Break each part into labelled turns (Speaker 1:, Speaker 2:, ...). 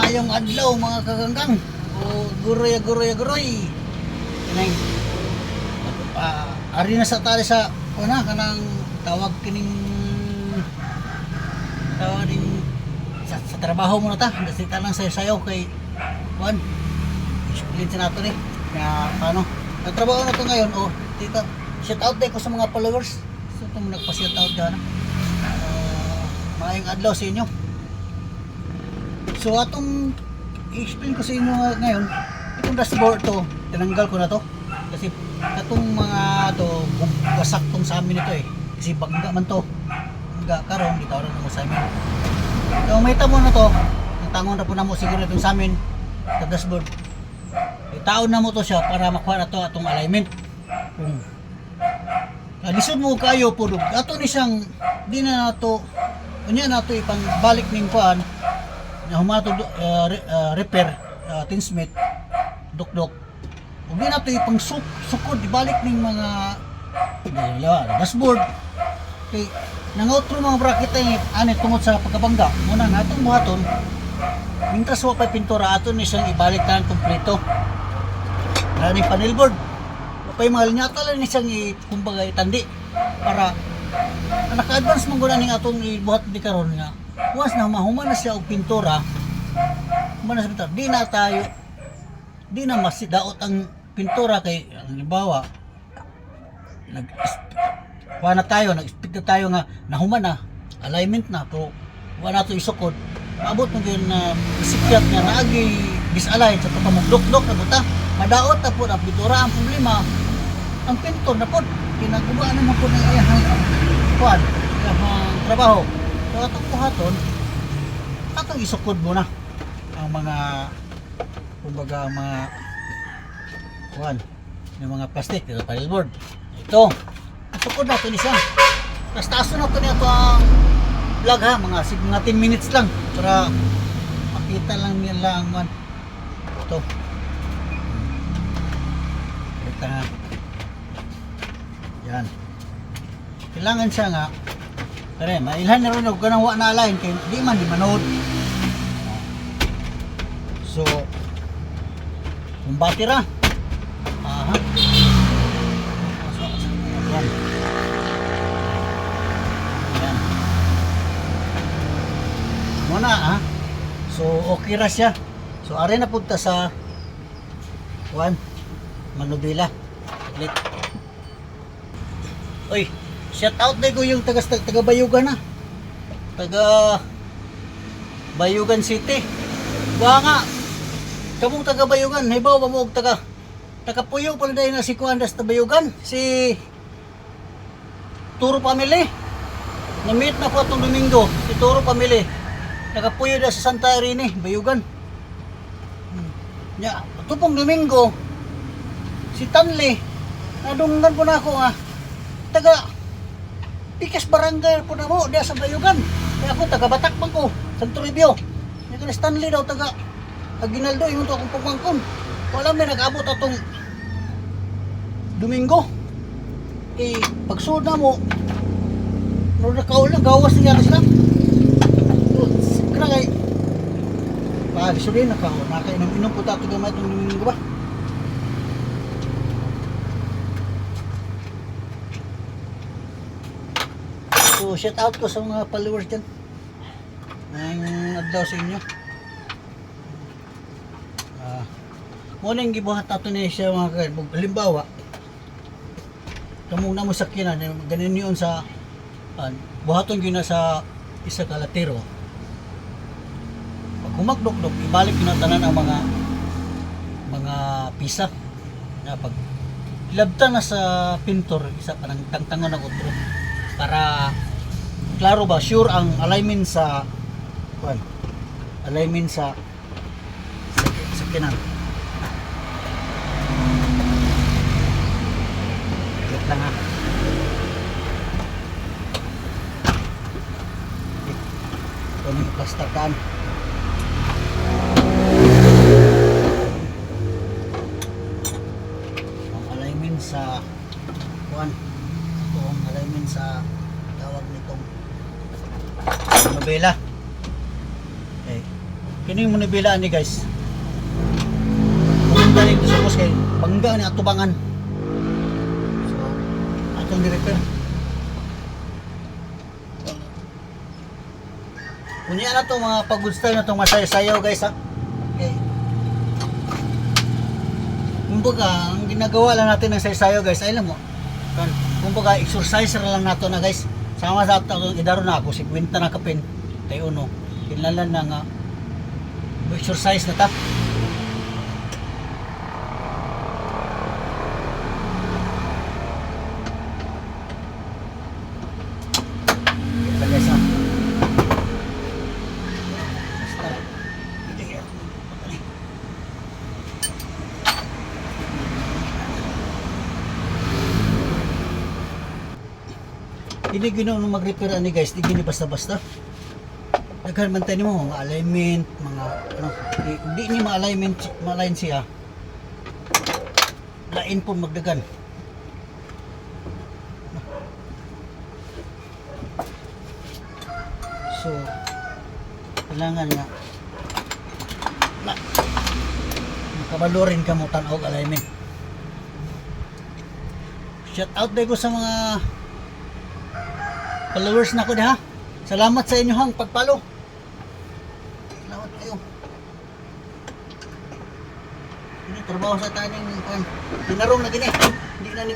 Speaker 1: Maayong adlaw mga kaganggang. O guroy. Kanang ari na sa tali sa kanang tawag kining sa trabaho mo na ta. Dasita lang sayo kay kuan. Explain sa nato ni na paano. Nagtrabaho na to ngayon tita. Shout out ko sa mga followers. So itong nagpa-shout out ka na. Maayong adlaw sa inyo. So atong i-explain ko sa inyo ngayon, itong dashboard to, tinanggal ko na to. Kasi itong mga to, wasak tong sa amin ito Kasi bangga man to. Bangga karon, gitawaran na mo sa amin. So may tamo na to, natangon na po na mo siguro itong sa amin, sa dashboard. Itaon na mo to siya para makuha na to atong alignment. Lisod mo kayo po, ato ni siyang, di na to, unya na to ipang balik ning kuan na humato repair tinsmith dok ug di na to ipang sukod ibalik ning mga dashboard kay nangautro mga bracket ani tungod sa pagkabangga muna nga atong buhaton mintas wa pa pintura ato ni siyang ibalik tan kompleto ning panel board wa pa mga linyata lang ni siyang kumbaga itandi para naka-advance mong guna ning atong ibuhat di karon nga once na mahuman na siya og pintura di na masidaot ang pintura kay halimbawa nag-expect na tayo nga nahuman na alignment na pero wala to isukod maabot mo yun na isikyat nga naagi disalign sa pagkamugdok-dok na buta madaot na po ang pintura ang problema ang pintor na po kinagawa naman po ng iyang kuan ang trabaho so atong buhaton atong isukod muna ang mga kumbaga mga kuan yung mga plastic ito panel board ito isukod natin isa taas na ito nito ang vlog ha mga 10 minutes lang para makita lang nila ang ito ito nga yan kailangan siya nga kaya mailhan na rin ako kanang wa na align kaya di manood so kung batira yan muna so okay ra siya so are na punta sa manubila ulit oy shout out na ko yung taga Bayugan taga Bayugan City wa nga kamong taga Bayugan hibaw ba mo og taga Puyo pala dahil na si Kuandas ta Bayugan si Turo Family na-meet na po itong Domingo si Turo Family taga Puyo da sa Santa Irene Bayugan nya ito pong Domingo si Tanley nadunggan po na ako taga Pikas Barangay po na mo diya sa Bayugan kaya ako taga Batakbang ko Santo Review nya kan Stanley daw taga Aguinaldo yung ito akong pagmangkon wala may nag-abot atong Domingo pagsuod na mo gawas niya na sila kaya kay lisurin nakainom po tato gamay itong Domingo ba so shout out ko sa mga followers dyan ng adlaw sa inyo muna yung gibuhat nato niya siya mga kagawad halimbawa kamong na mo sakyanan ganin yun sa buhaton yun na sa isa kalatero pag humagdok-dok ibalik yun ang tanan ang mga pisa na pag ilabta na sa pintor isa parang tangtangan ng utro para klaro ba sure ang alignment sa sakyanan lang ito na yung plastakan ang alignment sa ito ang alignment sa tawag nitong nobela okay. Kini mo nibilaan ni guys. Kung dali sa bus kay bangga ni atubangan. So, atong di-repair. Unya na to mga pag-good style na itong masayaw guys ha. Okay. Kumbaga, ang ginagawa lang natin ng sayaw guys, ay alam mo, kumbaga exercise lang nato na guys. Sama sa atong idaro na ako, 50 na kapin, tayo no. Kinlalan na nga, exercise na ta. Ito guys ha. Hindi ginoon mag-repair ani guys, di gini basta-basta. Daghan man tayo mo mga alignment, mga ano, di ni ma-alignment, ma-align siya. Lain po magdagan. So, kailangan nga makabalorin ka mo tanaw alignment. Shout out day ko sa mga followers na ko ha. Salamat sa inyo hang pagpalo. Salamat kayo. Ini trabaho sa taning tinarong na gini. Hindi na ni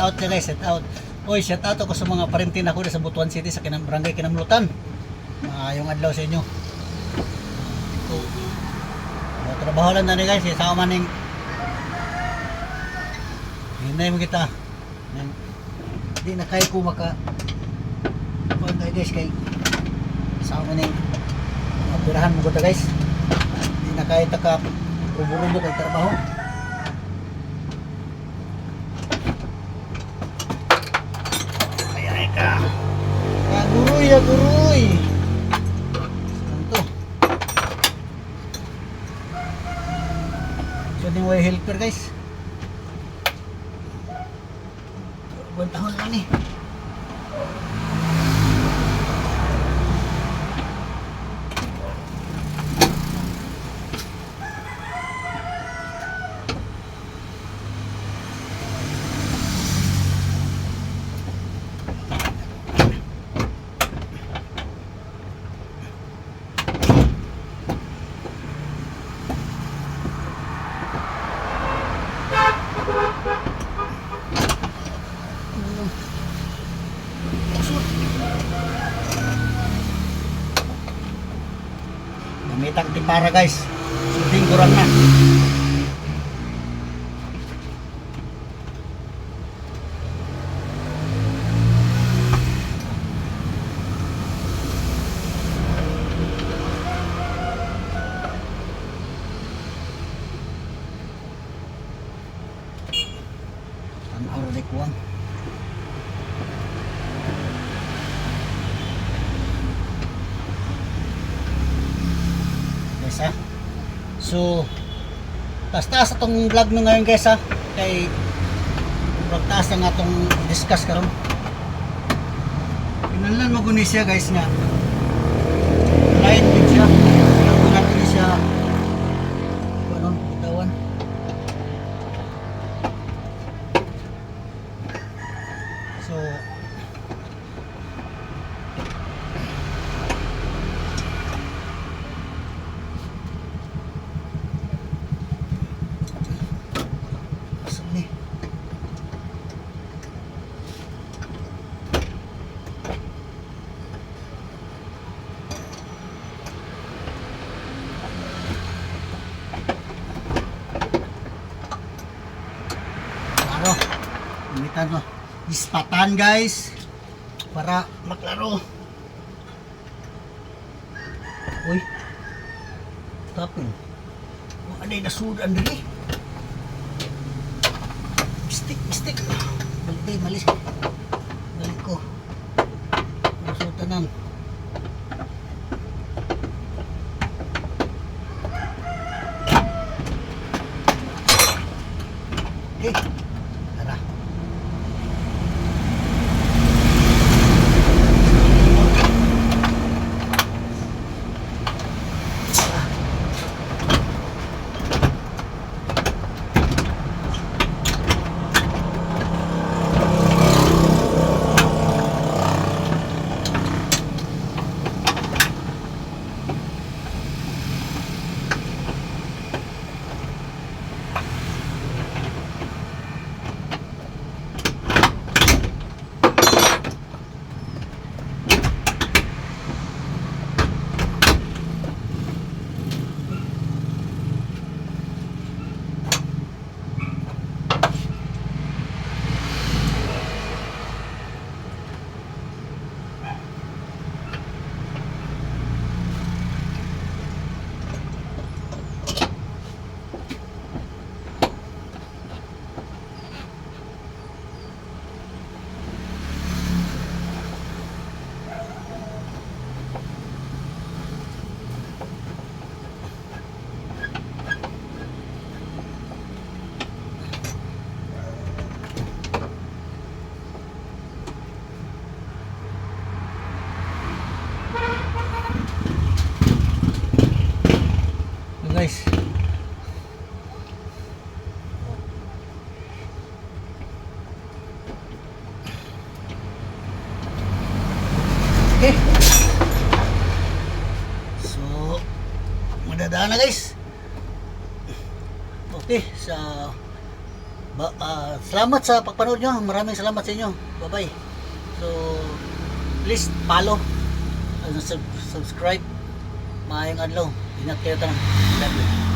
Speaker 1: out ka guys, shout out. Oy, shout out ako sa mga parentin ako sa Butuan City sa Barangay Kinamlutan. Yung adlaw sa inyo. So, trabaho lang na ni guys, sa maning hinay mo kita. Hindi na kaya ko maka guys kay sa maning operahan mo ko ta guys. Hindi na kaya taka rubo-rubo kay trabaho. Guruy ya guruy. Ito. So din way helper guys. Buwan tahon lang ni. Gamitan tipara guys. Suding kurang na. Tanaw rin kuwang. Ha? So taas atong vlog no ngayon guys ha, kay taas ang atong discuss karon. Pinanlan mo guni siya guys nga line din siya, kung natin siya ano, bitawan. So gamitan mo ispatan guys para maklaro. Uy, tapin aday nasudan diri. mistik. Balik, malis. Balik ko. Masutanan. Okay. Tara. Guys. Okay. So, madadaan na guys. Okay, salamat sa pagpanood nyo. Maraming salamat sa inyo. Bye-bye. So, please follow and subscribe. Maayong adlaw. Ingat kayo tanan. Love you.